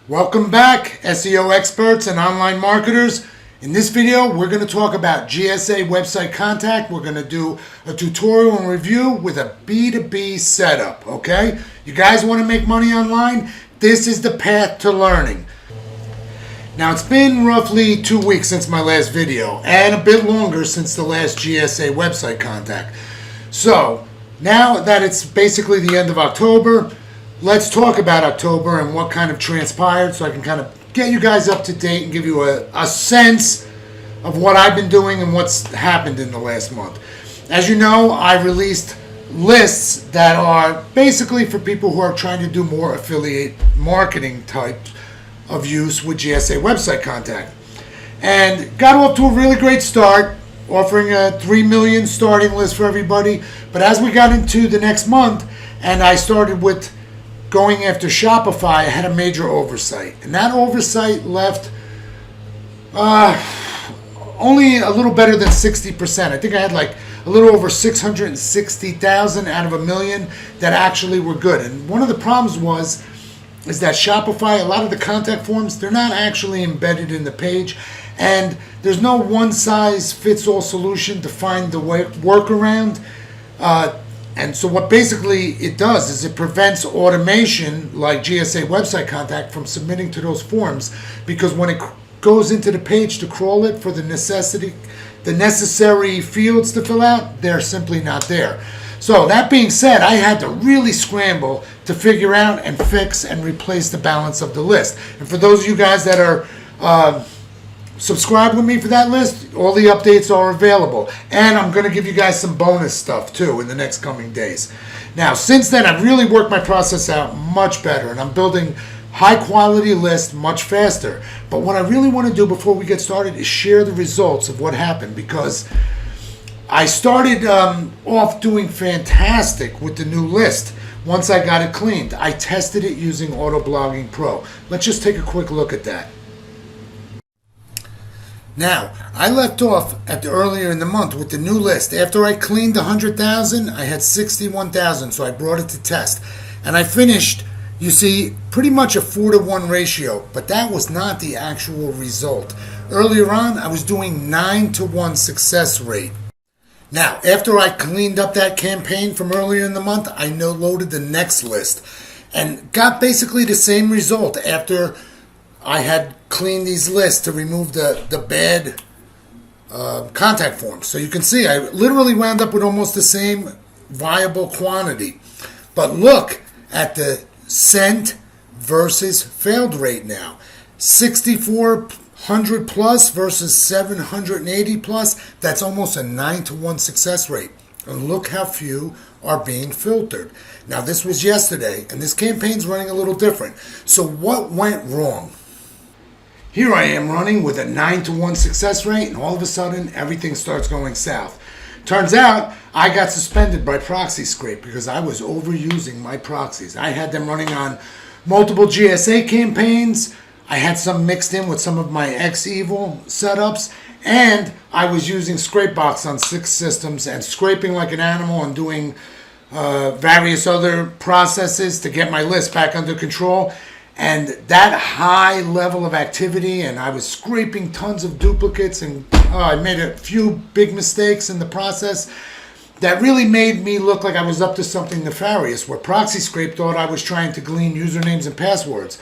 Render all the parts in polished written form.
Welcome back, SEO experts and online marketers. In this video, we're going to talk about GSA website contact. We're going to do a tutorial and review with a B2B setup, okay? You guys want to make money online? This is the path to learning. Now, it's been roughly 2 weeks since my last video and a bit longer since the last GSA website contact. So, now that it's basically the end of October, let's talk about October and what kind of transpired so I can kind of get you guys up to date and give you a sense of what I've been doing and what's happened in the last month. As you know, I released lists that are basically for people who are trying to do more affiliate marketing type of use with GSA website contact. And got off to a really great start, offering a 3 million starting list for everybody. But as we got into the next month and I started with going after Shopify, I had a major oversight. And that oversight left only a little better than 60%. I think I had like a little over 660,000 out of a million that actually were good. And one of the problems is that Shopify, a lot of the contact forms, they're not actually embedded in the page. And there's no one-size-fits-all solution to find the workaround. And so what basically it does is it prevents automation like GSA website contact from submitting to those forms, because when it goes into the page to crawl it for the necessary fields to fill out, they're simply not there. So that being said, I had to really scramble to figure out and fix and replace the balance of the list. And for those of you guys that are subscribe with me for that list, all the updates are available. And I'm going to give you guys some bonus stuff too in the next coming days. Now, since then, I've really worked my process out much better, and I'm building high quality lists much faster. But what I really want to do before we get started is share the results of what happened, because I started off doing fantastic with the new list. Once I got it cleaned, I tested it using Autoblogging Pro. Let's just take a quick look at that. Now, I left off earlier in the month with the new list. After I cleaned 100,000, I had 61,000, so I brought it to test. And I finished, you see, pretty much a 4-to-1 ratio, but that was not the actual result. Earlier on, I was doing 9-to-1 success rate. Now, after I cleaned up that campaign from earlier in the month, I loaded the next list and got basically the same result after I had cleaned these lists to remove the bad contact forms. So you can see I literally wound up with almost the same viable quantity. But look at the sent versus failed rate now. 6,400 plus versus 780 plus. That's almost a 9-to-1 success rate. And look how few are being filtered. Now, this was yesterday, and this campaign's running a little different. So what went wrong? Here I am running with a 9-to-1 success rate, and all of a sudden, everything starts going south. Turns out, I got suspended by Proxy scrape because I was overusing my proxies. I had them running on multiple GSA campaigns. I had some mixed in with some of my ex-evil setups, and I was using Scrapebox on 6 systems and scraping like an animal and doing various other processes to get my list back under control. And that high level of activity, and I was scraping tons of duplicates, and I made a few big mistakes in the process that really made me look like I was up to something nefarious, where Proxy Scrape thought I was trying to glean usernames and passwords.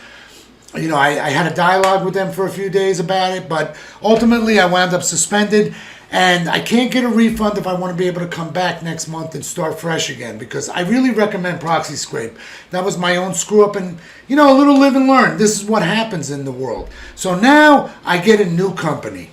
You know, I had a dialogue with them for a few days about it, but ultimately I wound up suspended, and I can't get a refund if I want to be able to come back next month and start fresh again, because I really recommend Proxy Scrape. That was my own screw up, and you know, a little live and learn. This is what happens in the world. So now I get a new company,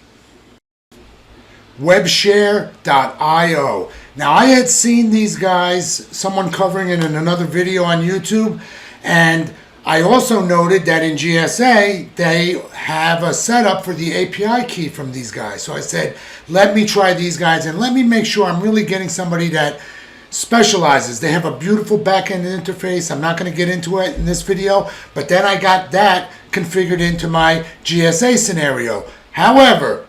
webshare.io. Now, I had seen these guys, someone covering it in another video on YouTube, and I also noted that in GSA, they have a setup for the API key from these guys. So I said, let me try these guys and let me make sure I'm really getting somebody that specializes. They have a beautiful back-end interface. I'm not going to get into it in this video, but then I got that configured into my GSA scenario. However,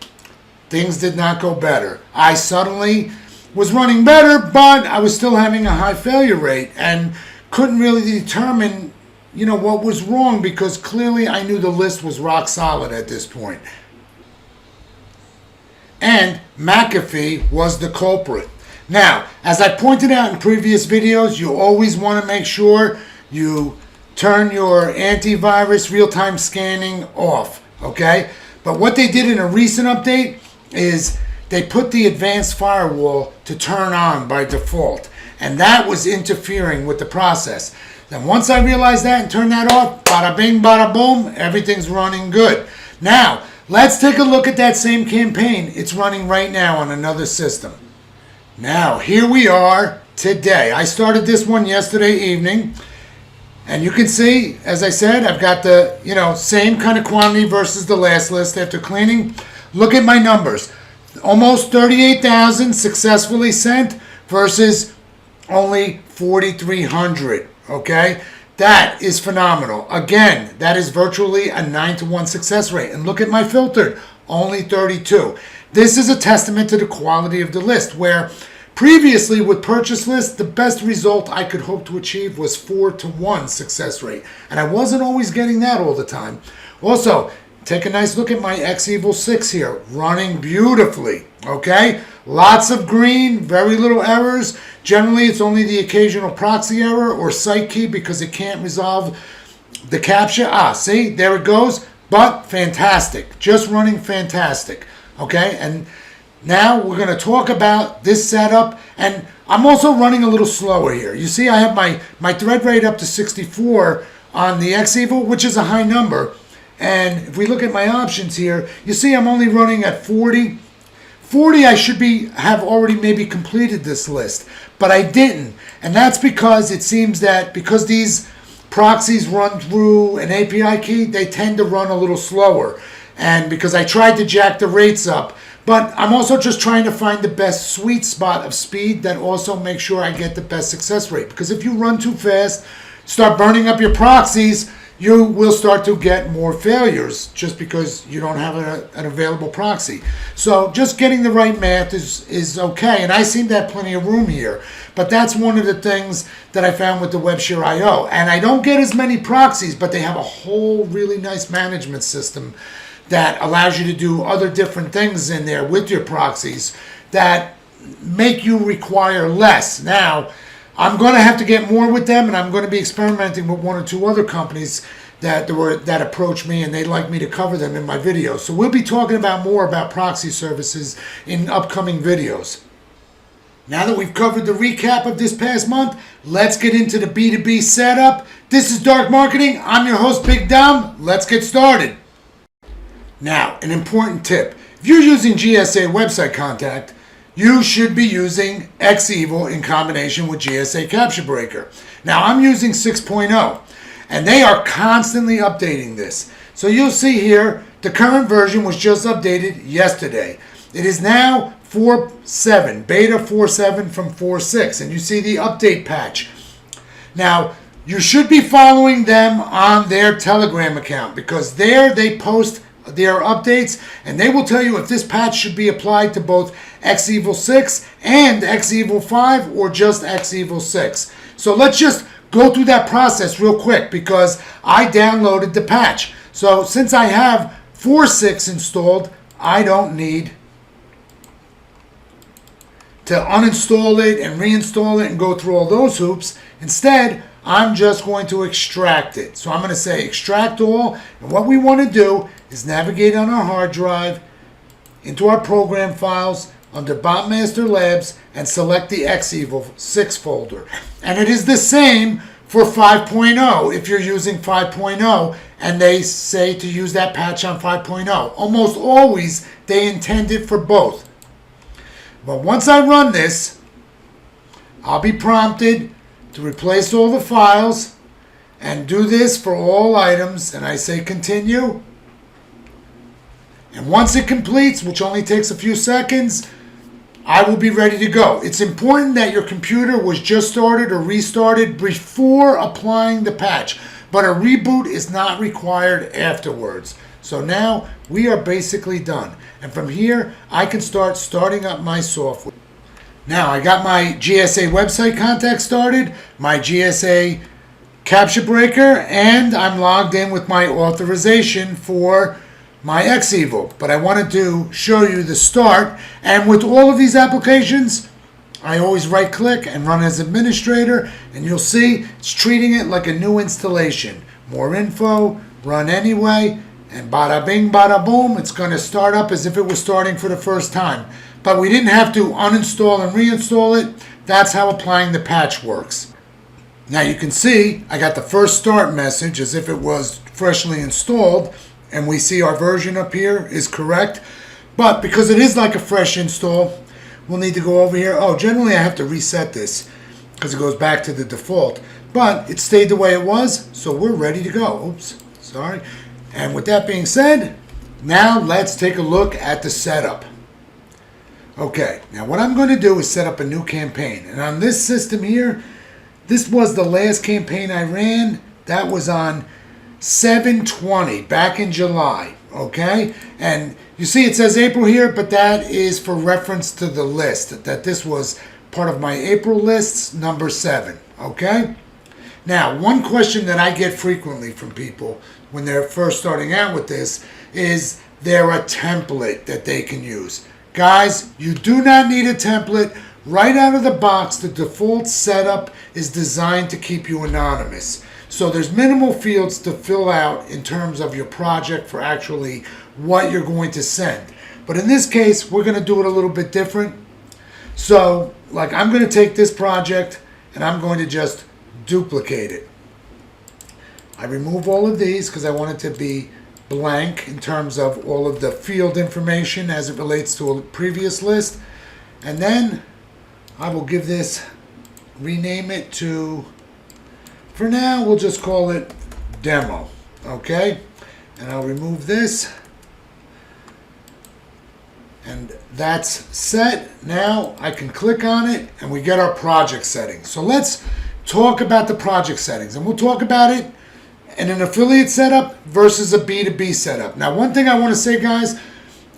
things did not go better. I suddenly was running better, but I was still having a high failure rate and couldn't really determine what was wrong, because clearly I knew the list was rock solid at this point. And McAfee was the culprit. Now, as I pointed out in previous videos, you always want to make sure you turn your antivirus real-time scanning off, okay? But what they did in a recent update is they put the advanced firewall to turn on by default, and that was interfering with the process. Then once I realized that and turned that off, bada bing, bada boom, everything's running good. Now, let's take a look at that same campaign. It's running right now on another system. Now, here we are today. I started this one yesterday evening, and you can see, as I said, I've got the, same kind of quantity versus the last list after cleaning. Look at my numbers. Almost 38,000 successfully sent versus only 4,300, okay? That is phenomenal. Again, that is virtually a 9-to-1 success rate. And look at my filtered, only 32. This is a testament to the quality of the list, where previously with purchase lists, the best result I could hope to achieve was 4-to-1 success rate. And I wasn't always getting that all the time. Also, take a nice look at my Evil 6 here, running beautifully, okay? Lots of green, very little errors. Generally, it's only the occasional proxy error or site key because it can't resolve the Captcha. See, there it goes. But fantastic, just running fantastic, okay? And now we're going to talk about this setup, and I'm also running a little slower here. You see, I have my thread rate up to 64 on the Evil, which is a high number. And if we look at my options here, you see I'm only running at 40. 40, I should have already maybe completed this list, but I didn't. And that's because it seems that because these proxies run through an API key, they tend to run a little slower. And because I tried to jack the rates up, but I'm also just trying to find the best sweet spot of speed that also makes sure I get the best success rate. Because if you run too fast, start burning up your proxies, you will start to get more failures just because you don't have an available proxy. So just getting the right math is okay, and I seem to have plenty of room here. But that's one of the things that I found with the WebShare IO. And I don't get as many proxies, but they have a whole really nice management system that allows you to do other different things in there with your proxies that make you require less. Now, I'm going to have to get more with them, and I'm going to be experimenting with one or two other companies that approach me, and they'd like me to cover them in my videos. So we'll be talking about more about proxy services in upcoming videos. Now that we've covered the recap of this past month, let's get into the B2B setup. This is Dark Marketing. I'm your host, Big Dom. Let's get started. Now, an important tip. If you're using GSA Website Contact, you should be using Evil in combination with GSA Capture Breaker. Now, I'm using 6.0, and they are constantly updating this. So you'll see here, the current version was just updated yesterday. It is now 4.7, beta 4.7 from 4.6, and you see the update patch. Now, you should be following them on their Telegram account, because there they post their updates, and they will tell you if this patch should be applied to both Evil 6 and Evil 5 or just Evil 6. So let's just go through that process real quick, because I downloaded the patch. So since I have 4.6 installed, I don't need to uninstall it and reinstall it and go through all those hoops. Instead, I'm just going to extract it. So I'm going to say extract all, and what we want to do is navigate on our hard drive into our program files under Botmaster Labs and select the Evil 6 folder. And it is the same for 5.0 if you're using 5.0 and they say to use that patch on 5.0. Almost always they intend it for both. But once I run this, I'll be prompted to replace all the files and do this for all items, and I say continue. And once it completes, which only takes a few seconds, I will be ready to go. It's important that your computer was just started or restarted before applying the patch, but a reboot is not required afterwards. So now we are basically done. And from here, I can start starting up my software. Now I got my GSA website contact started, my GSA captcha breaker, and I'm logged in with my authorization for my xEvil. But I wanted to show you the start, and with all of these applications, I always right click and run as administrator, and you'll see it's treating it like a new installation. More info, run anyway, and bada bing, bada boom, it's going to start up as if it was starting for the first time. But we didn't have to uninstall and reinstall it. That's how applying the patch works. Now you can see I got the first start message as if it was freshly installed, and we see our version up here is correct. But because it is like a fresh install, we'll need to go over here. Oh, generally I have to reset this because it goes back to the default. But it stayed the way it was, so we're ready to go. Oops, sorry. And with that being said, now let's take a look at the setup. Okay, now what I'm going to do is set up a new campaign. And on this system here, this was the last campaign I ran. That was on 7/20 back in July. Okay, and you see it says April here, but that is for reference to the list, that this was part of my April lists, number 7. Okay, now one question that I get frequently from people when they're first starting out with this is there a template that they can use? Guys, you do not need a template. Right out of the box, the default setup is designed to keep you anonymous. So there's minimal fields to fill out in terms of your project for actually what you're going to send. But in this case, we're going to do it a little bit different. So, like, I'm going to take this project and I'm going to just duplicate it. I remove all of these because I want it to be blank in terms of all of the field information as it relates to a previous list. And then I will give this, rename it to, for now, we'll just call it demo. Okay? And I'll remove this. And that's set. Now I can click on it and we get our project settings. So let's talk about the project settings. And we'll talk about it in an affiliate setup versus a B2B setup. Now, one thing I want to say, guys,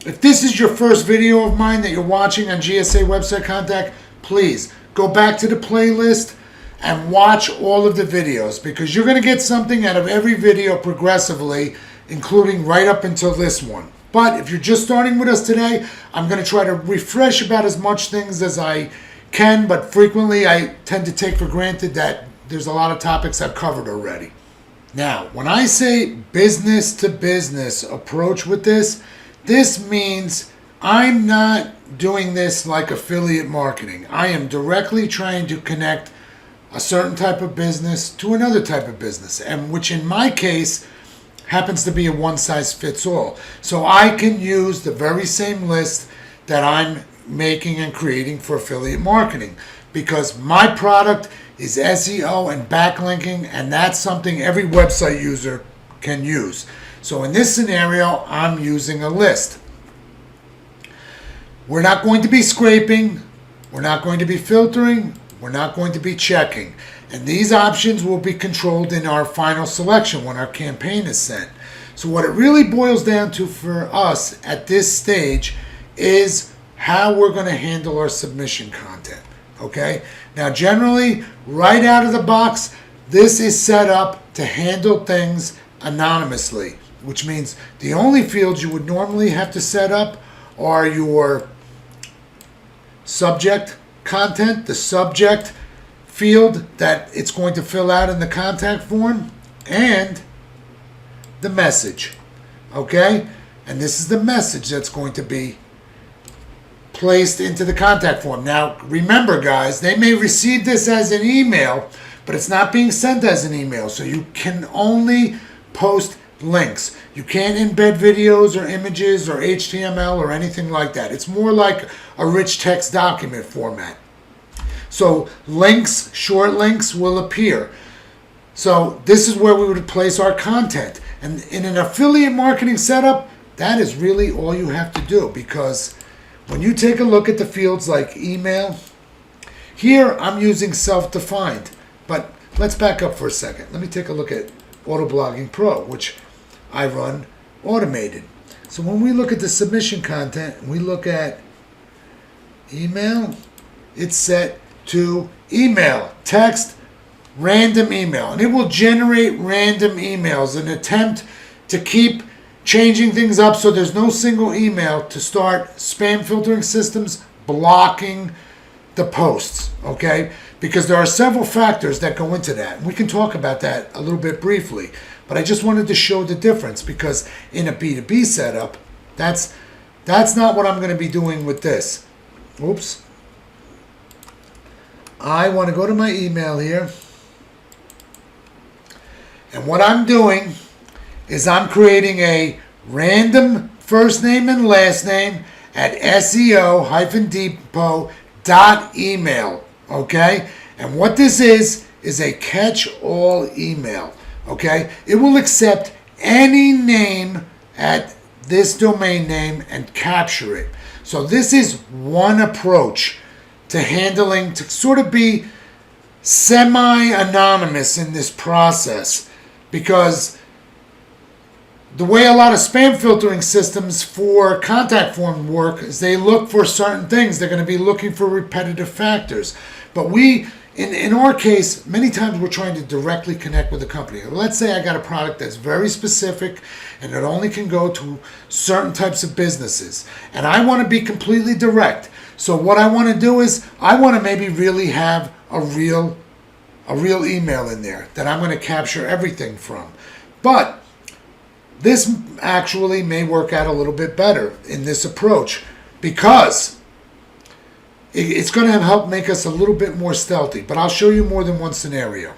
if this is your first video of mine that you're watching on GSA Website Contact, please go back to the playlist and watch all of the videos, because you're going to get something out of every video progressively, including right up until this one. But if you're just starting with us today, I'm going to try to refresh about as much things as I can, but frequently I tend to take for granted that there's a lot of topics I've covered already. Now, when I say business to business approach with this, this means I'm not doing this like affiliate marketing. I am directly trying to connect a certain type of business to another type of business, and which in my case happens to be a one-size-fits-all. So I can use the very same list that I'm making and creating for affiliate marketing, because my product is SEO and backlinking, and that's something every website user can use. So in this scenario, I'm using a list. We're not going to be scraping, we're not going to be filtering, we're not going to be checking. And these options will be controlled in our final selection when our campaign is sent. So what it really boils down to for us at this stage is how we're going to handle our submission content. Okay? Now generally, right out of the box, this is set up to handle things anonymously, which means the only fields you would normally have to set up are your subject content, the subject field that it's going to fill out in the contact form, and the message. Okay? And this is the message that's going to be placed into the contact form. Now, remember, guys, they may receive this as an email, but it's not being sent as an email, so you can only post links. You can't embed videos or images or HTML or anything like that. It's more like a rich text document format. So links, short links will appear. So this is where we would place our content. And in an affiliate marketing setup, that is really all you have to do, because when you take a look at the fields like email, here I'm using self-defined. But let's back up for a second. Let me take a look at Autoblogging Pro, which I run automated. So when we look at the submission content and we look at email, it's set to email, text, random email, and it will generate random emails, an attempt to keep changing things up so there's no single email to start spam filtering systems blocking the posts, okay? Because there are several factors that go into that. We can talk about that a little bit briefly, but I just wanted to show the difference because in a B2B setup, that's not what I'm going to be doing with this. Oops. I want to go to my email here. And what I'm doing is I'm creating a random first name and last name at SEO-depot.email, okay? And what this is a catch-all email, okay? It will accept any name at this domain name and capture it. So this is one approach to handling, to sort of be semi-anonymous in this process, because the way a lot of spam filtering systems for contact form work is they look for certain things. They're going to be looking for repetitive factors. But we, in our case, many times we're trying to directly connect with the company. Let's say I got a product that's very specific and it only can go to certain types of businesses. And I want to be completely direct. So what I want to do is I want to maybe really have a real email in there that I'm going to capture everything from. But this actually may work out a little bit better in this approach because it's going to help make us a little bit more stealthy. But I'll show you more than one scenario.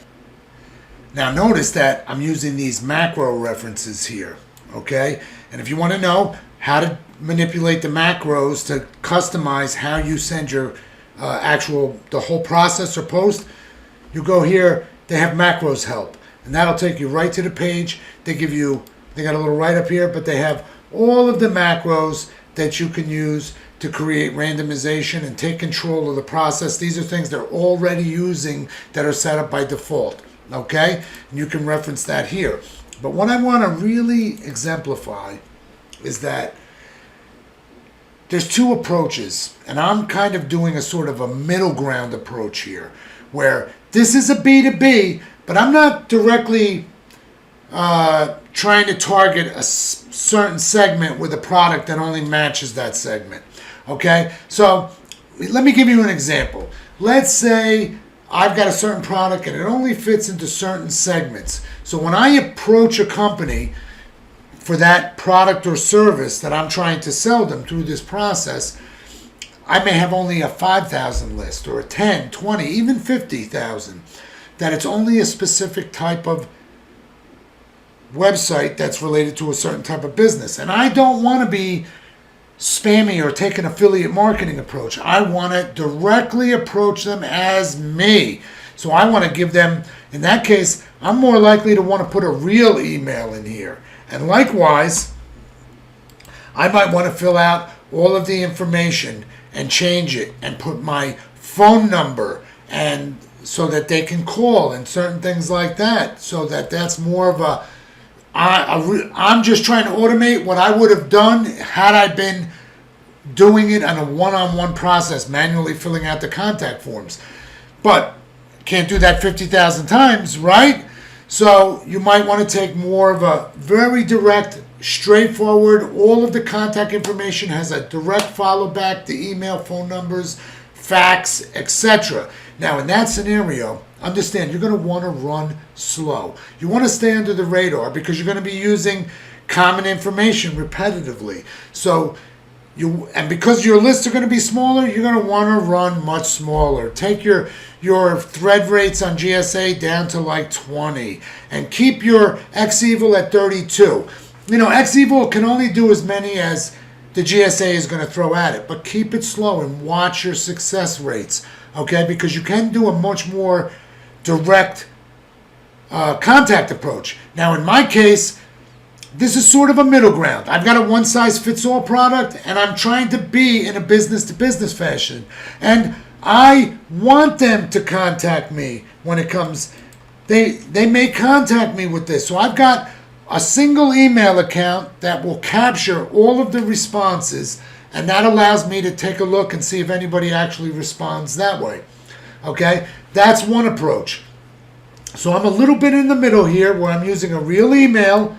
Now notice that I'm using these macro references here, okay? And if you want to know how to manipulate the macros to customize how you send your the whole process or post, you go here, they have macros help. And that'll take you right to the page. They got a little write-up here, but they have all of the macros that you can use to create randomization and take control of the process. These are things they're already using that are set up by default, okay? And you can reference that here. But what I want to really exemplify is that there's two approaches, and I'm kind of doing a sort of a middle ground approach here, where this is a B2B, but I'm not directly trying to target a certain segment with a product that only matches that segment. Okay, so let me give you an example. Let's say I've got a certain product and it only fits into certain segments. So when I approach a company for that product or service that I'm trying to sell them through this process, I may have only a 5,000 list or a 10, 20, even 50,000, that it's only a specific type of website that's related to a certain type of business. And I don't want to be spammy or take an affiliate marketing approach. I want to directly approach them as me. So I want to give them, in that case, I'm more likely to want to put a real email in here. And likewise, I might want to fill out all of the information and change it and put my phone number and so that they can call and certain things like that. So that's more of a I'm just trying to automate what I would have done had I been doing it on a one-on-one process, manually filling out the contact forms. But can't do that 50,000 times, right? So you might want to take more of a very direct, straightforward, all of the contact information has a direct follow back, the email, phone numbers, fax, etc. Now in that scenario, understand you're going to want to run slow. You want to stay under the radar because you're going to be using common information repetitively. So because your lists are going to be smaller, you're going to want to run much smaller. Take your thread rates on GSA down to like 20 and keep your XEvil at 32. You know, XEvil can only do as many as the GSA is going to throw at it, but keep it slow and watch your success rates, okay? Because you can do a much more direct contact approach. Now, in my case, this is sort of a middle ground. I've got a one-size-fits-all product, and I'm trying to be in a business-to-business fashion. And I want them to contact me when it comes. They may contact me with this. So I've got a single email account that will capture all of the responses, and that allows me to take a look and see if anybody actually responds that way. Okay? That's one approach. So I'm a little bit in the middle here where I'm using a real email,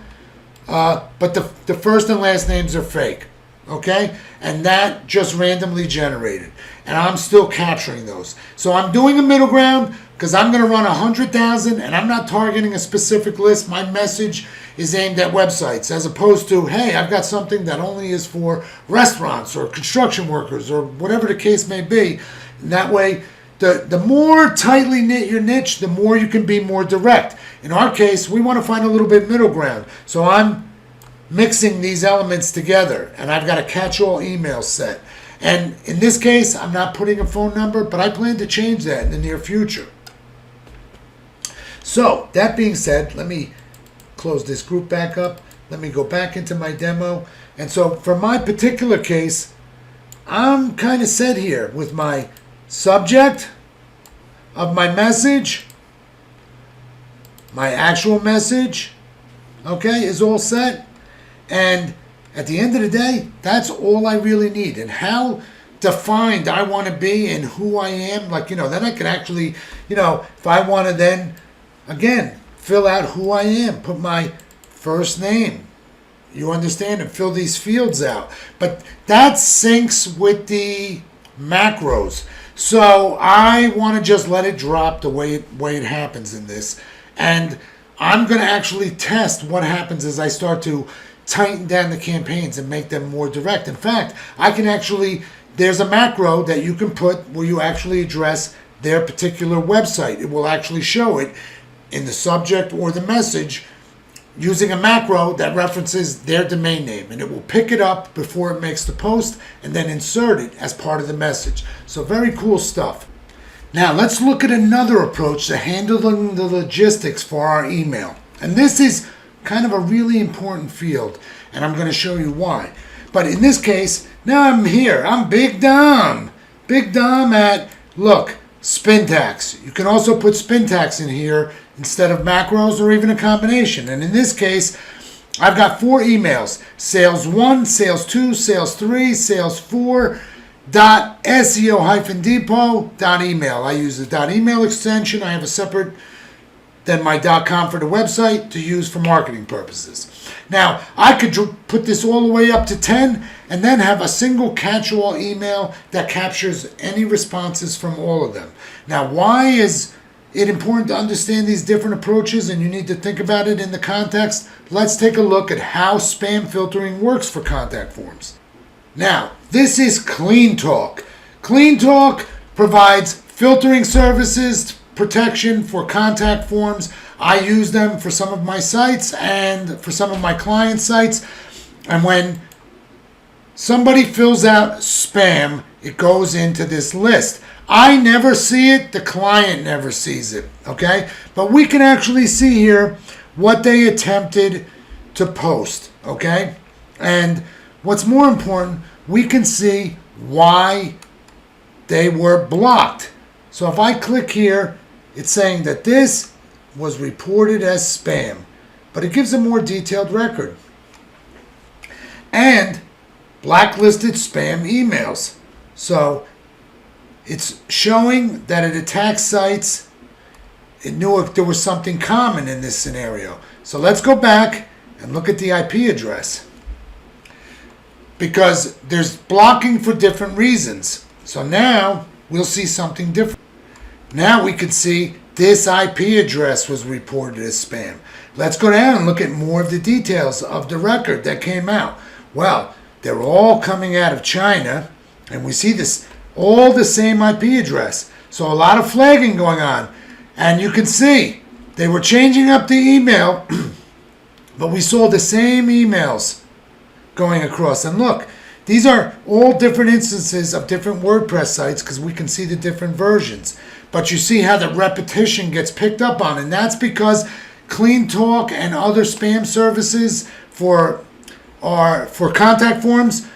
but the first and last names are fake. Okay? And that just randomly generated. And I'm still capturing those. So I'm doing a middle ground because I'm going to run 100,000 and I'm not targeting a specific list. My message is aimed at websites as opposed to, hey, I've got something that only is for restaurants or construction workers or whatever the case may be. And that way, the more tightly knit your niche, the more you can be more direct. In our case, we want to find a little bit middle ground. So I'm mixing these elements together, and I've got a catch-all email set. And in this case, I'm not putting a phone number, but I plan to change that in the near future. So, that being said, let me close this group back up. Let me go back into my demo. And so, for my particular case, I'm kind of set here with my subject of my message, my actual message, okay, is all set. And at the end of the day, that's all I really need. And how defined I want to be and who I am, then I can actually, if I want to then, again, fill out who I am, put my first name, you understand, and fill these fields out. But that syncs with the macros. So I want to just let it drop the way it happens in this. And I'm going to actually test what happens as I start to tighten down the campaigns and make them more direct. In fact, there's a macro that you can put where you actually address their particular website. It will actually show it in the subject or the message using a macro that references their domain name, and it will pick it up before it makes the post and then insert it as part of the message. So very cool stuff. Now let's look at another approach to handling the logistics for our email. And this is kind of a really important field, and I'm going to show you why. But in this case, now I'm here. I'm Big Dom. Big Dom at, look, Spintax. You can also put Spintax in here instead of macros or even a combination. And in this case, I've got 4 emails. Sales 1, Sales 2, Sales 3, Sales 4, .seo-depot.email. I use the .email extension. I have a separate than my .com for the website to use for marketing purposes. Now, I could put this all the way up to 10 and then have a single catch-all email that captures any responses from all of them. Now, why is it important to understand these different approaches and you need to think about it in the context? Let's take a look at how spam filtering works for contact forms. Now, this is Clean Talk. Clean Talk provides filtering services, protection for contact forms. I use them for some of my sites and for some of my client sites. And when somebody fills out spam, it goes into this list. I never see it, the client never sees it, okay? But we can actually see here what they attempted to post, okay? And what's more important, we can see why they were blocked. So if I click here, it's saying that this was reported as spam, but it gives a more detailed record. And blacklisted spam emails. So it's showing that it attacked sites. It knew if there was something common in this scenario. So let's go back and look at the IP address, because there's blocking for different reasons. So now we'll see something different. Now we can see this IP address was reported as spam. Let's go down and look at more of the details of the record that came out. Well, they're all coming out of China, and we see this all the same IP address. So a lot of flagging going on. And you can see they were changing up the email, but we saw the same emails going across. And look, these are all different instances of different WordPress sites because we can see the different versions. But you see how the repetition gets picked up on, and that's because Clean Talk and other spam services for contact forms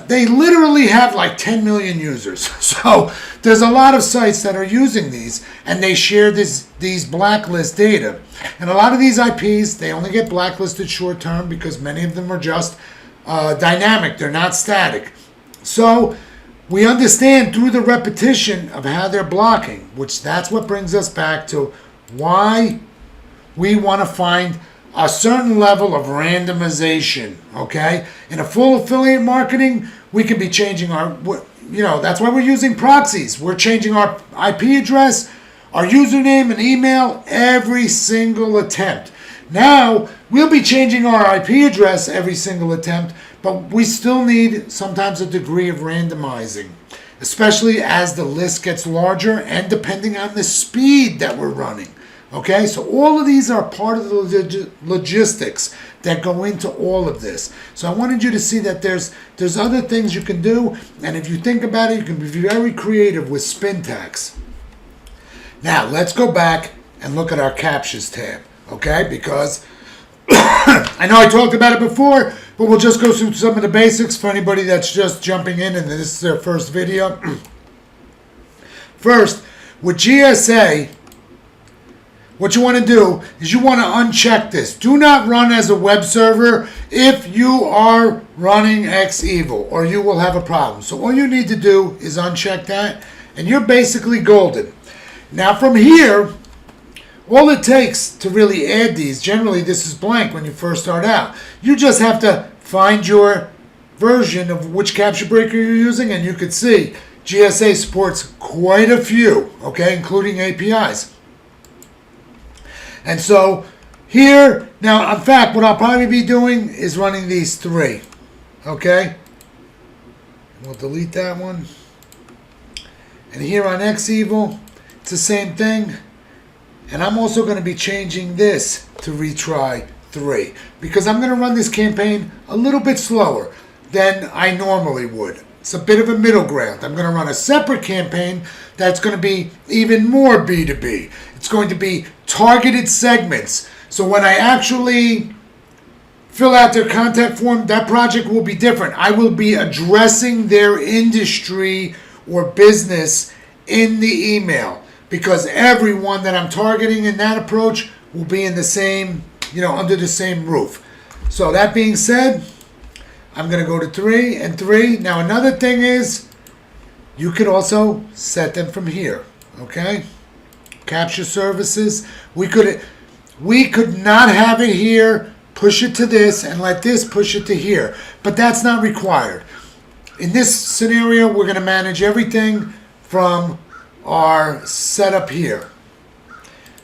they literally have like 10 million users. So there's a lot of sites that are using these, and they share these blacklist data. And a lot of these IPs, they only get blacklisted short term because many of them are just dynamic. They're not static. So we understand through the repetition of how they're blocking, which that's what brings us back to Why? We want to find a certain level of randomization, okay? In a full affiliate marketing, we can be changing our, that's why we're using proxies. We're changing our IP address, our username and email every single attempt. Now, we'll be changing our IP address every single attempt, but we still need sometimes a degree of randomizing, especially as the list gets larger and depending on the speed that we're running. Okay, so all of these are part of the logistics that go into all of this. So I wanted you to see that there's other things you can do, and if you think about it, you can be very creative with spin tags. Now, let's go back and look at our Captchas tab, okay? Because I know I talked about it before, but we'll just go through some of the basics for anybody that's just jumping in and this is their first video. First, with GSA, what you want to do is you want to uncheck this. Do not run as a web server if you are running X-Evil, or you will have a problem. So all you need to do is uncheck that, and you're basically golden. Now from here, all it takes to really add these, generally this is blank when you first start out. You just have to find your version of which capture breaker you're using, and you can see GSA supports quite a few, okay, including APIs. And so here, now in fact, what I'll probably be doing is running these three, okay? We'll delete that one. And here on X-Evil, it's the same thing. And I'm also going to be changing this to retry 3 because I'm going to run this campaign a little bit slower than I normally would. It's a bit of a middle ground. I'm going to run a separate campaign that's going to be even more B2B. It's going to be targeted segments. So when I actually fill out their contact form, that project will be different. I will be addressing their industry or business in the email because everyone that I'm targeting in that approach will be in the same, under the same roof. So that being said, I'm going to go to 3 and 3. Now another thing is you could also set them from here, okay? Capture services. We could not have it here, push it to this, and let this push it to here. But that's not required. In this scenario, we're going to manage everything from our setup here.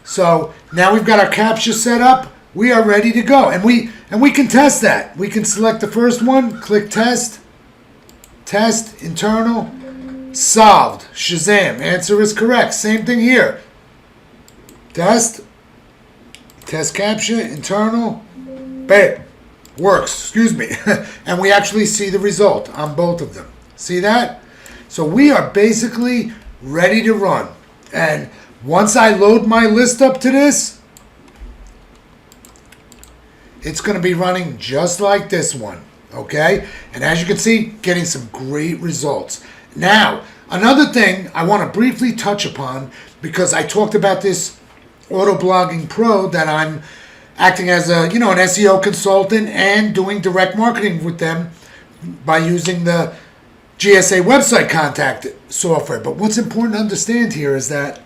So now we've got our capture set up. We are ready to go, and we can test that. We can select the first one, click test, internal, solved, Shazam, answer is correct. Same thing here. Test capture, internal, bam, works, excuse me. And we actually see the result on both of them. See that? So we are basically ready to run. And once I load my list up to this, it's going to be running just like this one, okay? And as you can see, getting some great results. Now, another thing I want to briefly touch upon, because I talked about this Autoblogging Pro that I'm acting as an SEO consultant and doing direct marketing with them by using the GSA website contact software. But what's important to understand here is that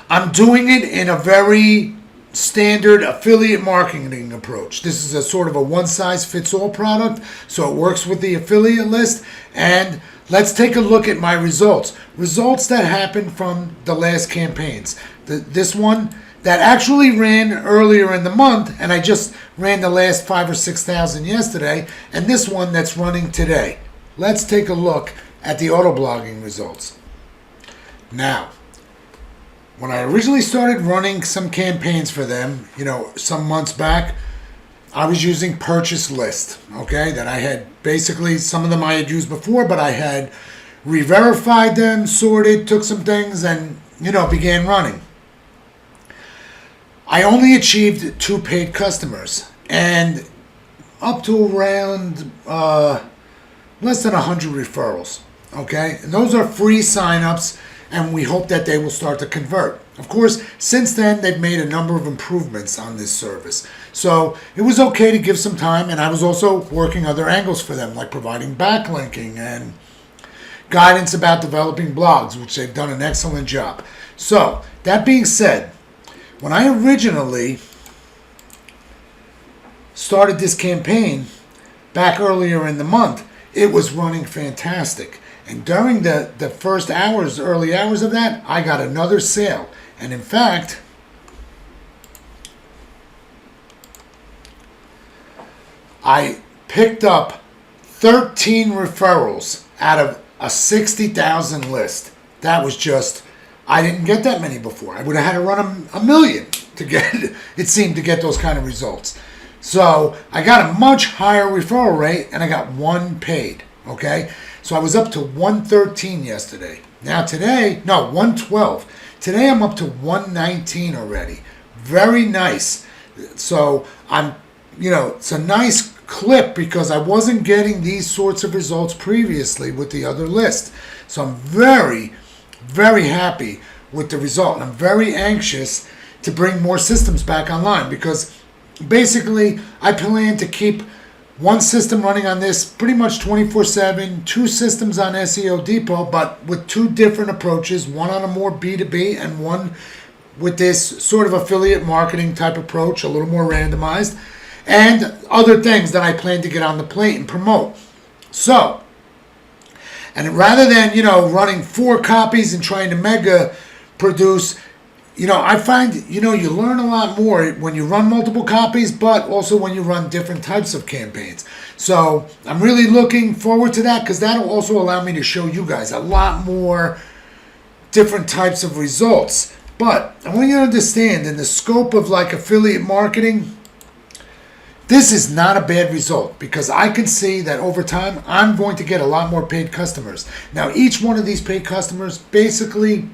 I'm doing it in a very standard affiliate marketing approach. This is a sort of a one-size-fits-all product, so it works with the affiliate list. And let's take a look at my results. Results that happened from the last campaigns. This one that actually ran earlier in the month, and I just ran the last 5,000 or 6,000 yesterday, and this one that's running today. Let's take a look at the Autoblogging results. Now, when I originally started running some campaigns for them, some months back, I was using purchase list, okay, that I had basically, some of them I had used before, but I had re-verified them, sorted, took some things, and, began running. I only achieved 2 paid customers, and up to around less than 100 referrals, okay? And those are free signups, and we hope that they will start to convert. Of course, since then, they've made a number of improvements on this service. So it was okay to give some time, and I was also working other angles for them, like providing backlinking and guidance about developing blogs, which they've done an excellent job. So, that being said, when I originally started this campaign back earlier in the month, it was running fantastic. And during the first hours, early hours of that, I got another sale. And in fact, I picked up 13 referrals out of a 60,000 list. That was just, I didn't get that many before. I would have had to run a million to get, it seemed, to get those kind of results. So I got a much higher referral rate and I got one paid, okay? So I was up to 113 yesterday. Now today, no, 112. Today I'm up to 119 already. Very nice. So I'm, it's a nice clip because I wasn't getting these sorts of results previously with the other list. So I'm very, very happy with the result. And I'm very anxious to bring more systems back online because basically I plan to keep one system running on this pretty much 24/7, two systems on SEO Depot, but with two different approaches, one on a more B2B and one with this sort of affiliate marketing type approach, a little more randomized, and other things that I plan to get on the plate and promote. So, and rather than, running 4 copies and trying to mega produce, I find, you learn a lot more when you run multiple copies, but also when you run different types of campaigns. So I'm really looking forward to that because that'll also allow me to show you guys a lot more different types of results. But I want you to understand, in the scope of like affiliate marketing, this is not a bad result because I can see that over time I'm going to get a lot more paid customers. Now each one of these paid customers basically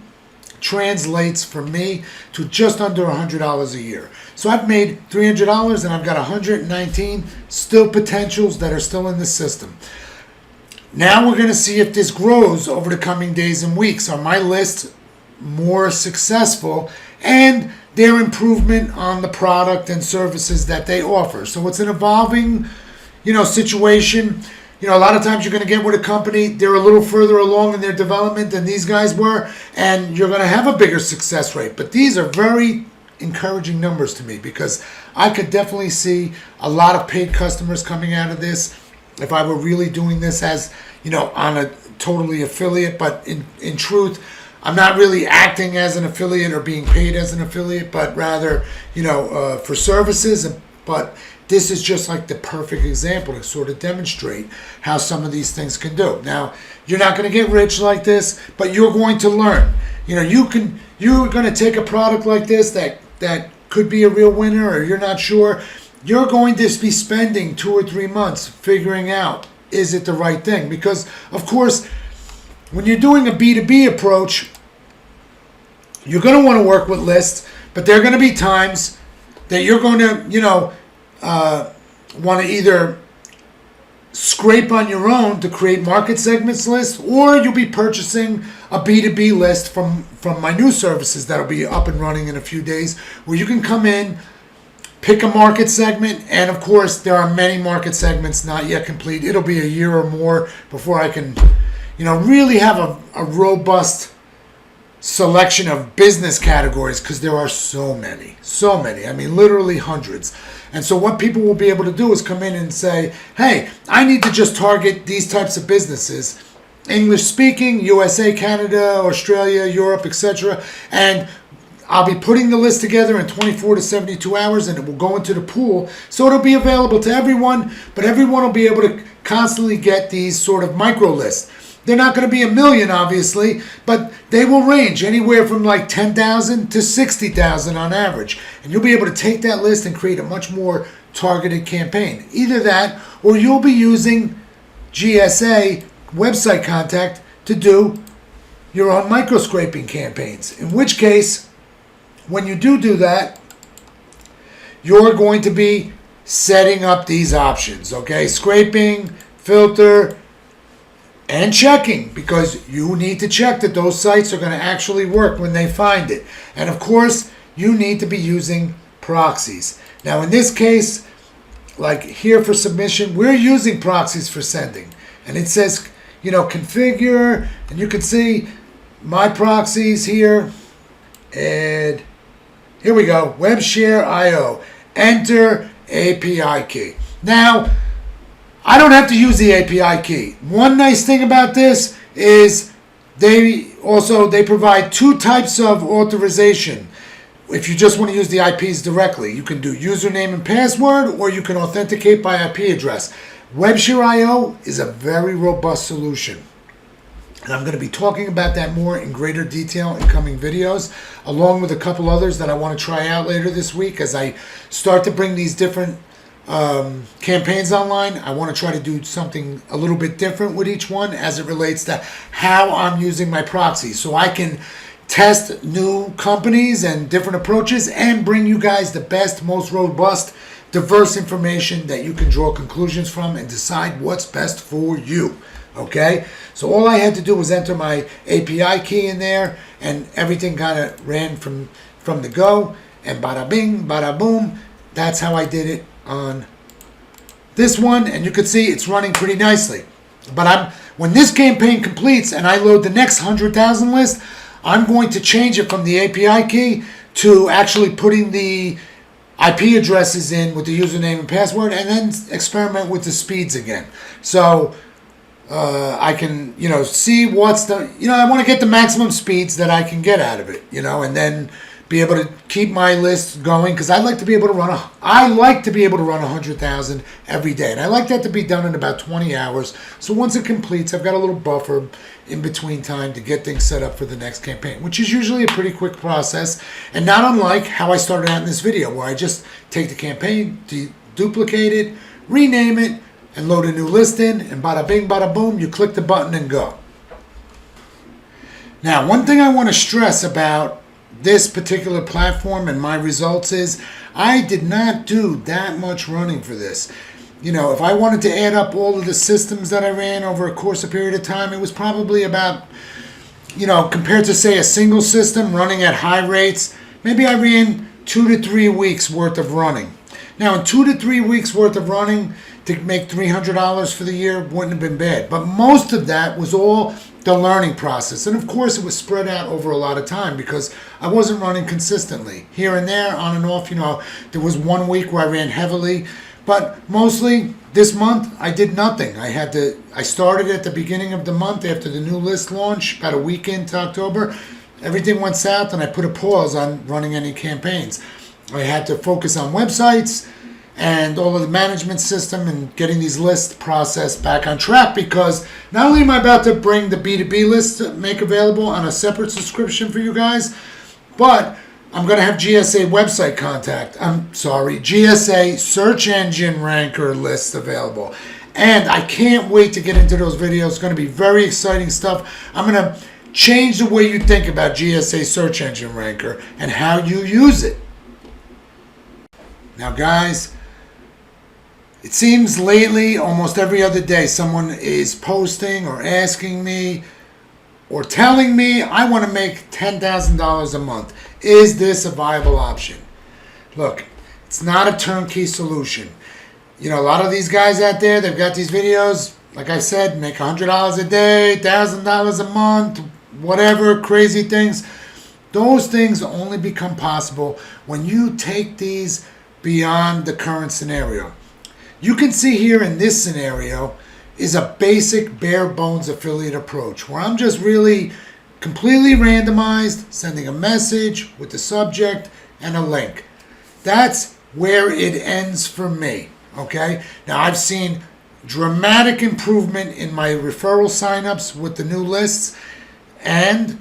translates for me to just under $100 a year. So I've made $300 and I've got 119 still potentials that are still in the system. Now we're going to see if this grows over the coming days and weeks. Are my lists more successful and their improvement on the product and services that they offer? So it's an evolving, situation. A lot of times you're going to get with a company, they're a little further along in their development than these guys were, and you're going to have a bigger success rate. But these are very encouraging numbers to me because I could definitely see a lot of paid customers coming out of this if I were really doing this as, on a totally affiliate. But in truth, I'm not really acting as an affiliate or being paid as an affiliate, but rather, for services. But this is just like the perfect example to sort of demonstrate how some of these things can do. Now, you're not going to get rich like this, but you're going to learn. You're going to take a product like this that could be a real winner, or you're not sure. You're going to be spending 2 or 3 months figuring out, is it the right thing? Because, of course, when you're doing a B2B approach, you're going to want to work with lists, but there are going to be times that you're going to, want to either scrape on your own to create market segments lists, or you'll be purchasing a B2B list from my new services that'll be up and running in a few days, where you can come in, pick a market segment, and of course there are many market segments not yet complete. It'll be a year or more before I can, really have a robust selection of business categories, because there are so many. I mean, literally hundreds. And so what people will be able to do is come in and say, hey, I need to just target these types of businesses, English speaking, USA, Canada, Australia, Europe, etc. And I'll be putting the list together in 24 to 72 hours, and it will go into the pool. So it'll be available to everyone, but everyone will be able to constantly get these sort of micro lists. They're not going to be a million, obviously, but they will range anywhere from like 10,000 to 60,000 on average. And you'll be able to take that list and create a much more targeted campaign. Either that, or you'll be using GSA website contact to do your own micro-scraping campaigns. In which case, when you do that, you're going to be setting up these options, okay? Scraping, filter, and checking, because you need to check that those sites are going to actually work when they find it. And of course, you need to be using proxies. Now in this case, like here for submission, we're using proxies for sending. And it says, configure, and you can see my proxies here. add, here we go, web share IO, enter API key. Now, I don't have to use the API key. One nice thing about this is they provide two types of authorization. If you just want to use the IPs directly, you can do username and password, or you can authenticate by IP address. WebShare IO is a very robust solution. And I'm going to be talking about that more in greater detail in coming videos, along with a couple others that I want to try out later this week as I start to bring these different campaigns online. I want to try to do something a little bit different with each one as it relates to how I'm using my proxy, so I can test new companies and different approaches and bring you guys the best, most robust, diverse information that you can draw conclusions from and decide what's best for you. Okay, so all I had to do was enter my API key in there, and everything kind of ran from the go, and bada bing, bada boom. That's how I did it on this one, and you can see it's running pretty nicely. But when this campaign completes and I load the next 100,000 list, I'm going to change it from the API key to actually putting the IP addresses in with the username and password, and then experiment with the speeds again. So I can, see what's the, I want to get the maximum speeds that I can get out of it, and then be able to keep my list going, because I like to be able to run 100,000 every day, and I like that to be done in about 20 hours. So once it completes, I've got a little buffer in between time to get things set up for the next campaign, which is usually a pretty quick process, and not unlike how I started out in this video, where I just take the campaign, duplicate it, rename it, and load a new list in, and bada bing, bada boom, you click the button and go. Now, one thing I want to stress about this particular platform and my results is I did not do that much running for this. If I wanted to add up all of the systems that I ran over a course of period of time, it was probably about, compared to say a single system running at high rates, maybe I ran 2 to 3 weeks worth of running. Now, in 2 to 3 weeks worth of running to make $300 for the year wouldn't have been bad. But most of that was all the learning process. And of course, it was spread out over a lot of time because I wasn't running consistently. Here and there, on and off, there was 1 week where I ran heavily. But mostly this month, I did nothing. I started at the beginning of the month after the new list launch, about a week into October. Everything went south and I put a pause on running any campaigns. I had to focus on websites and all of the management system and getting these lists processed back on track, because not only am I about to bring the B2B list to make available on a separate subscription for you guys, but I'm going to have GSA GSA search engine ranker lists available. And I can't wait to get into those videos. It's going to be very exciting stuff. I'm going to change the way you think about GSA search engine ranker and how you use it. Now, guys, it seems lately, almost every other day, someone is posting or asking me or telling me, I want to make $10,000 a month. Is this a viable option? Look, it's not a turnkey solution. A lot of these guys out there, they've got these videos, like I said, make $100 a day, $1,000 a month, whatever, crazy things. Those things only become possible when you take these beyond the current scenario. You can see here in this scenario is a basic bare bones affiliate approach where I'm just really completely randomized, sending a message with the subject and a link. That's where it ends for me, okay? Now, I've seen dramatic improvement in my referral signups with the new lists, and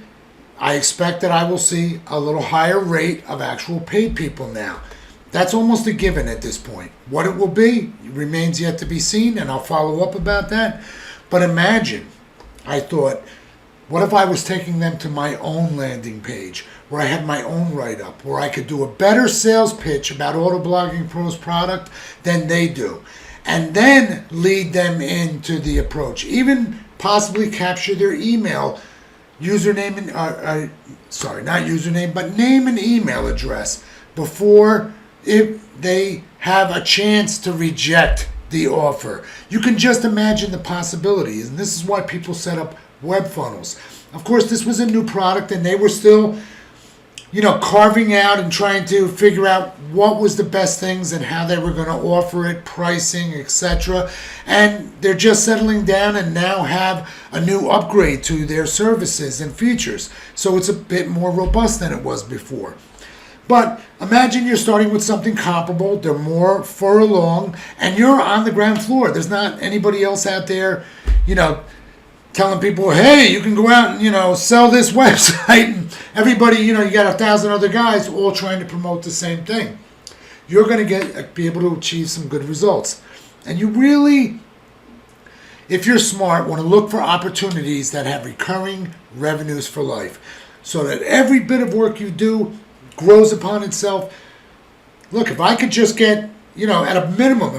I expect that I will see a little higher rate of actual paid people now. That's almost a given at this point. What it will be remains yet to be seen, and I'll follow up about that. But imagine, I thought, what if I was taking them to my own landing page, where I had my own write-up, where I could do a better sales pitch about Autoblogging Pro's product than they do, and then lead them into the approach, even possibly capture their email username and not username, but name and email address before if they have a chance to reject the offer. You can just imagine the possibilities, and this is why people set up web funnels. Of course, this was a new product, and they were still, carving out and trying to figure out what was the best things and how they were going to offer it, pricing, etc. And they're just settling down and now have a new upgrade to their services and features. So it's a bit more robust than it was before. But imagine you're starting with something comparable, they're more further along, and you're on the ground floor. There's not anybody else out there, telling people, hey, you can go out and, sell this website. And everybody, you got 1,000 other guys all trying to promote the same thing. You're going to be able to achieve some good results. And you really, if you're smart, want to look for opportunities that have recurring revenues for life. So that every bit of work you do grows upon itself. Look, if I could just get, at a minimum,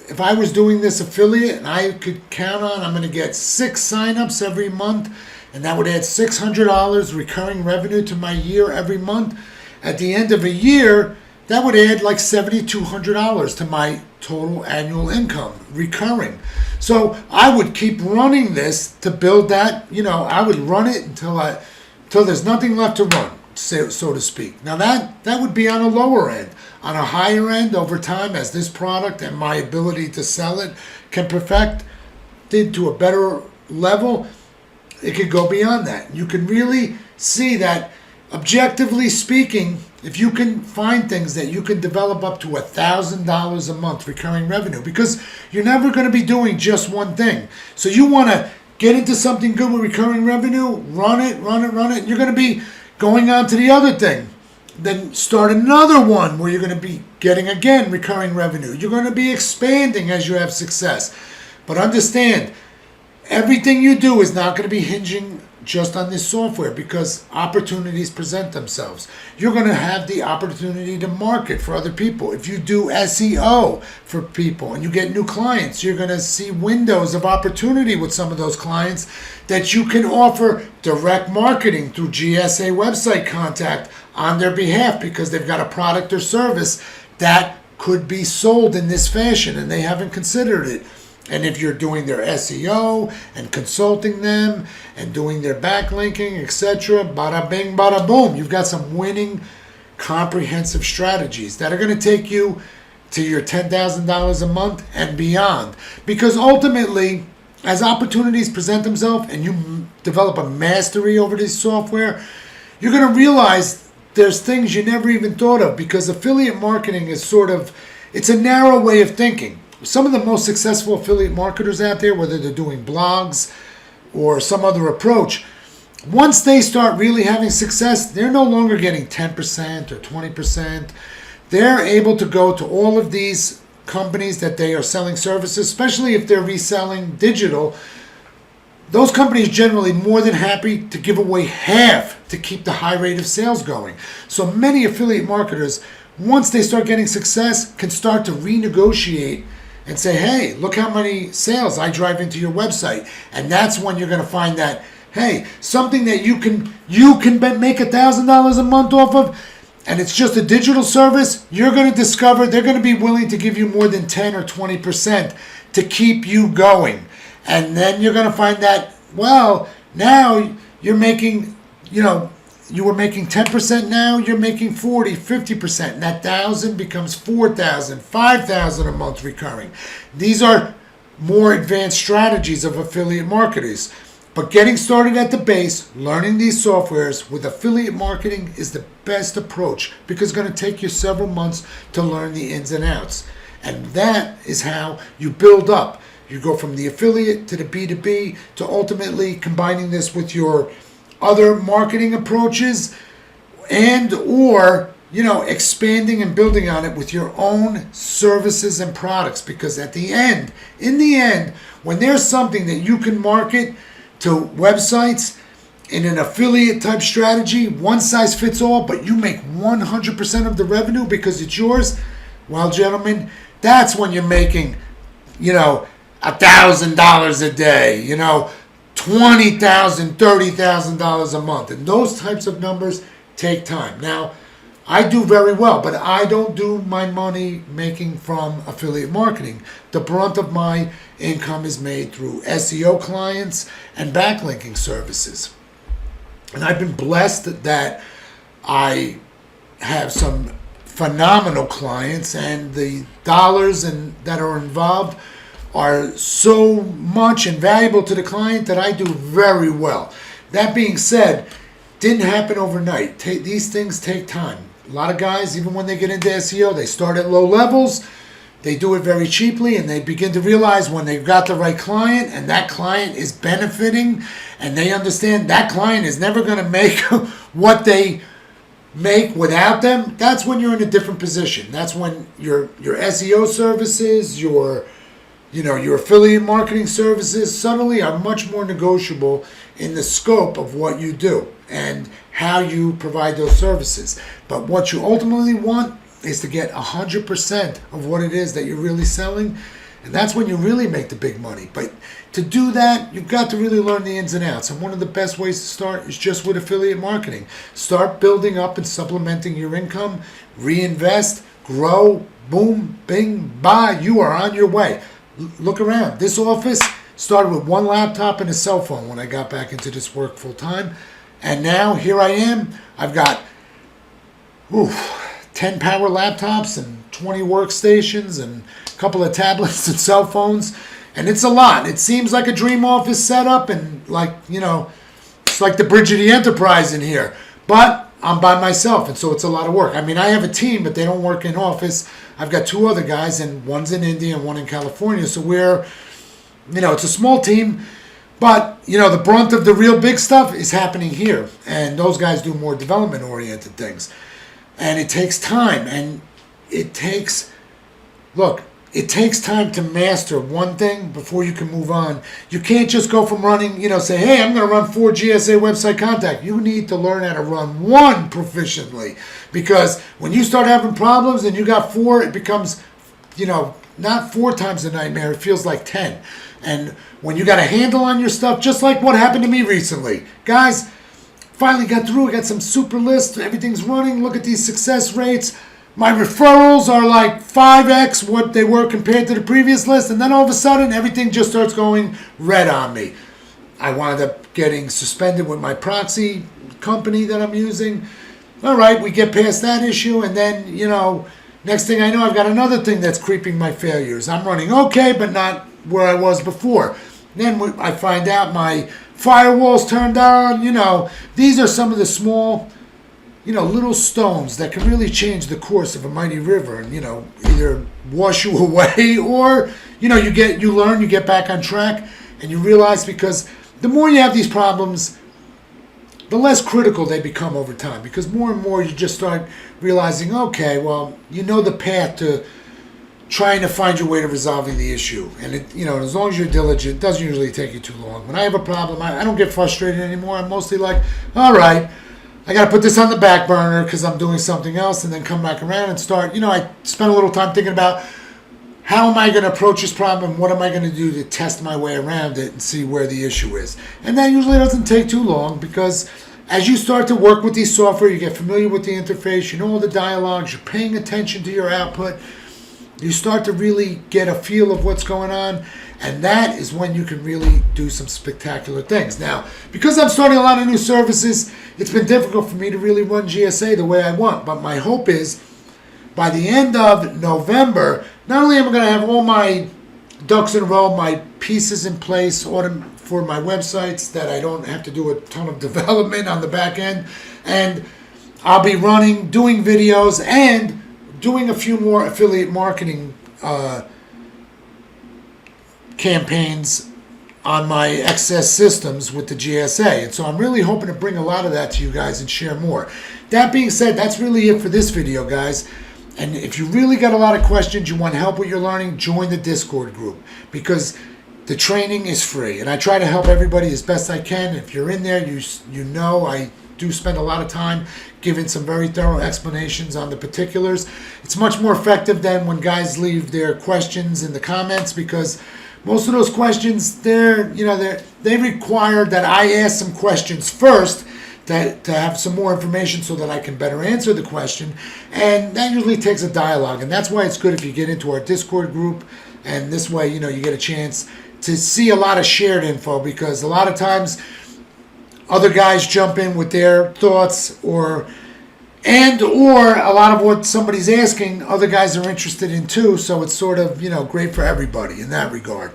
if I was doing this affiliate and I could count on, I'm going to get 6 signups every month, and that would add $600 recurring revenue to my year every month. At the end of a year, that would add like $7,200 to my total annual income, recurring. So I would keep running this to build that, I would run it until there's nothing left to run, so to speak. Now that would be on a lower end. On a higher end, over time, as this product and my ability to sell it can perfect it to a better level, it could go beyond that. You can really see that, objectively speaking, if you can find things that you can develop up to $1,000 a month recurring revenue, because you're never going to be doing just one thing. So you want to get into something good with recurring revenue, run it, and you're going to be going on to the other thing. Then start another one where you're going to be getting, again, recurring revenue. You're going to be expanding as you have success. But understand, everything you do is not going to be hinging just on this software, because opportunities present themselves. You're going to have the opportunity to market for other people. If you do SEO for people and you get new clients, you're going to see windows of opportunity with some of those clients that you can offer direct marketing through GSA website contact on their behalf, because they've got a product or service that could be sold in this fashion and they haven't considered it. And if you're doing their SEO and consulting them and doing their backlinking, etc., bada bing, bada boom, you've got some winning, comprehensive strategies that are going to take you to your $10,000 a month and beyond. Because ultimately, as opportunities present themselves and you develop a mastery over this software, you're going to realize there's things you never even thought of, because affiliate marketing is it's a narrow way of thinking. Some of the most successful affiliate marketers out there, whether they're doing blogs or some other approach, once they start really having success, they're no longer getting 10% or 20%. They're able to go to all of these companies that they are selling services, especially if they're reselling digital. Those companies generally more than happy to give away half to keep the high rate of sales going. So many affiliate marketers, once they start getting success, can start to renegotiate and say, hey, look how many sales I drive into your website. And that's when you're going to find that, hey, something that you can make $1,000 a month off of, and it's just a digital service, you're going to discover they're going to be willing to give you more than 10 or 20% to keep you going. And then you're going to find that, well, now you're making, you were making 10%, now you're making 40, 50%. And that 1,000 becomes 4,000, 5,000 a month recurring. These are more advanced strategies of affiliate marketers. But getting started at the base, learning these softwares with affiliate marketing is the best approach, because it's going to take you several months to learn the ins and outs. And that is how you build up. You go from the affiliate to the B2B to ultimately combining this with your other marketing approaches, and or expanding and building on it with your own services and products. Because in the end, when there's something that you can market to websites in an affiliate type strategy, one size fits all, but you make 100% of the revenue because it's yours, well, gentlemen, that's when you're making $1,000 a day, $20,000, $30,000 a month. And those types of numbers take time. Now, I do very well, but I don't do my money making from affiliate marketing. The brunt of my income is made through SEO clients and backlinking services. And I've been blessed that I have some phenomenal clients, and the dollars that are involved are so much and valuable to the client that I do very well. That being said, didn't happen overnight. These things take time. A lot of guys, even when they get into SEO, they start at low levels. They do it very cheaply, and they begin to realize when they've got the right client and that client is benefiting, and they understand that client is never going to make what they make without them, that's when you're in a different position. That's when your SEO services, your affiliate marketing services suddenly are much more negotiable in the scope of what you do and how you provide those services. But what you ultimately want is to get 100% of what it is that you're really selling, and that's when you really make the big money. But to do that, you've got to really learn the ins and outs, and one of the best ways to start is just with affiliate marketing. Start building up and supplementing your income, reinvest, grow, boom, bing, bye, you are on your way. Look around. This office started with one laptop and a cell phone when I got back into this work full time, and now here I am. I've got 10 power laptops and 20 workstations and a couple of tablets and cell phones, and it's a lot. It seems like a dream office setup, and it's like the bridge of the enterprise in here, but I'm by myself, and so it's a lot of work. I mean, I have a team, but they don't work in office. I've got two other guys, and one's in India and one in California, so we're, it's a small team, but, the brunt of the real big stuff is happening here, and those guys do more development-oriented things. And it takes time, and it takes time to master one thing before you can move on. You can't just go from running, say, hey, I'm going to run 4 GSA website contact. You need to learn how to run one proficiently, because when you start having problems and you got 4, it becomes, not 4 times a nightmare. It feels like 10. And when you got a handle on your stuff, just like what happened to me recently, guys, finally got through. I got some super lists. Everything's running. Look at these success rates. My referrals are like 5x what they were compared to the previous list. And then all of a sudden, everything just starts going red on me. I wound up getting suspended with my Proxy company that I'm using. All right, we get past that issue. And then, next thing I know, I've got another thing that's creeping my failures. I'm running okay, but not where I was before. Then I find out my firewall's turned on. These are some of the small, little stones that can really change the course of a mighty river and, either wash you away or, you learn, you get back on track, and you realize, because the more you have these problems, the less critical they become over time, because more and more you just start realizing, okay, well, the path to trying to find your way to resolving the issue. And, as long as you're diligent, it doesn't usually take you too long. When I have a problem, I don't get frustrated anymore. I'm mostly like, all right, I got to put this on the back burner because I'm doing something else, and then come back around and start, I spend a little time thinking about how am I going to approach this problem, what am I going to do to test my way around it and see where the issue is. And that usually doesn't take too long, because as you start to work with these software, you get familiar with the interface, you know all the dialogues, you're paying attention to your output, you start to really get a feel of what's going on, and that is when you can really do some spectacular things. Now, because I'm starting a lot of new services, it's been difficult for me to really run GSA the way I want, but my hope is by the end of November, not only am I going to have all my ducks in a row, my pieces in place for my websites, that I don't have to do a ton of development on the back end, and I'll be doing videos, and doing a few more affiliate marketing campaigns on my excess systems with the GSA. And so I'm really hoping to bring a lot of that to you guys and share more. That being said, that's really it for this video, guys. And if you really got a lot of questions, you want help with your learning, join the Discord group, because the training is free. And I try to help everybody as best I can. If you're in there, you know I do spend a lot of time giving some very thorough explanations on the particulars. It's much more effective than when guys leave their questions in the comments, because most of those questions, they require that I ask some questions first to have some more information so that I can better answer the question, and that usually takes a dialogue, and that's why it's good if you get into our Discord group, and this way, you get a chance to see a lot of shared info, because a lot of times other guys jump in with their thoughts, or And or a lot of what somebody's asking, other guys are interested in too. So it's sort of, great for everybody in that regard.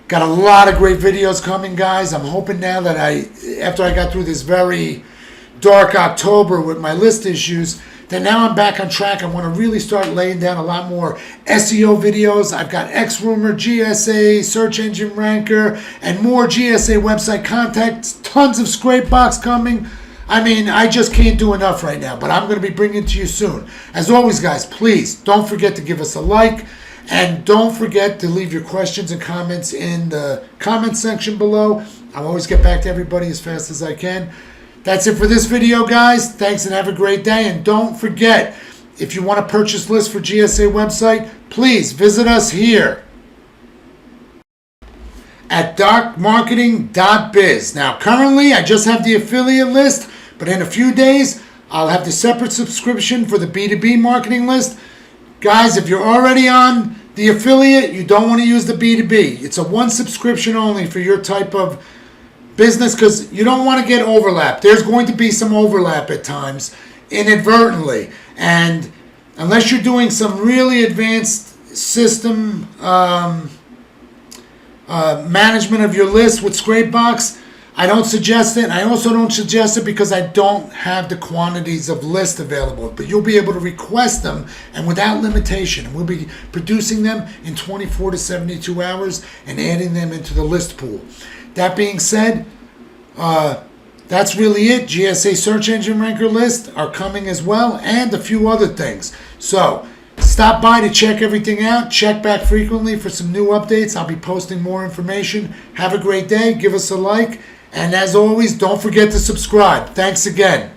Got a lot of great videos coming, guys. I'm hoping now that after I got through this very dark October with my list issues, that now I'm back on track. I want to really start laying down a lot more SEO videos. I've got Xrumor, GSA, Search Engine Ranker, and more GSA website contacts. Tons of Scrapebox coming. I mean, I just can't do enough right now, but I'm going to be bringing it to you soon. As always, guys, please don't forget to give us a like. And don't forget to leave your questions and comments in the comment section below. I'll always get back to everybody as fast as I can. That's it for this video, guys. Thanks and have a great day. And don't forget, if you want to purchase lists for GSA website, please visit us here at darkmarketing.biz. Now, currently, I just have the affiliate list, but in a few days, I'll have the separate subscription for the B2B marketing list. Guys, if you're already on the affiliate, you don't want to use the B2B. It's a one subscription only for your type of business because you don't want to get overlap. There's going to be some overlap at times inadvertently. And unless you're doing some really advanced system management of your list with Scrapebox, I don't suggest it. I also don't suggest it because I don't have the quantities of lists available. But you'll be able to request them and without limitation. And we'll be producing them in 24 to 72 hours and adding them into the list pool. That being said, that's really it. GSA Search Engine Ranker lists are coming as well and a few other things. So stop by to check everything out. Check back frequently for some new updates. I'll be posting more information. Have a great day. Give us a like. And as always, don't forget to subscribe. Thanks again.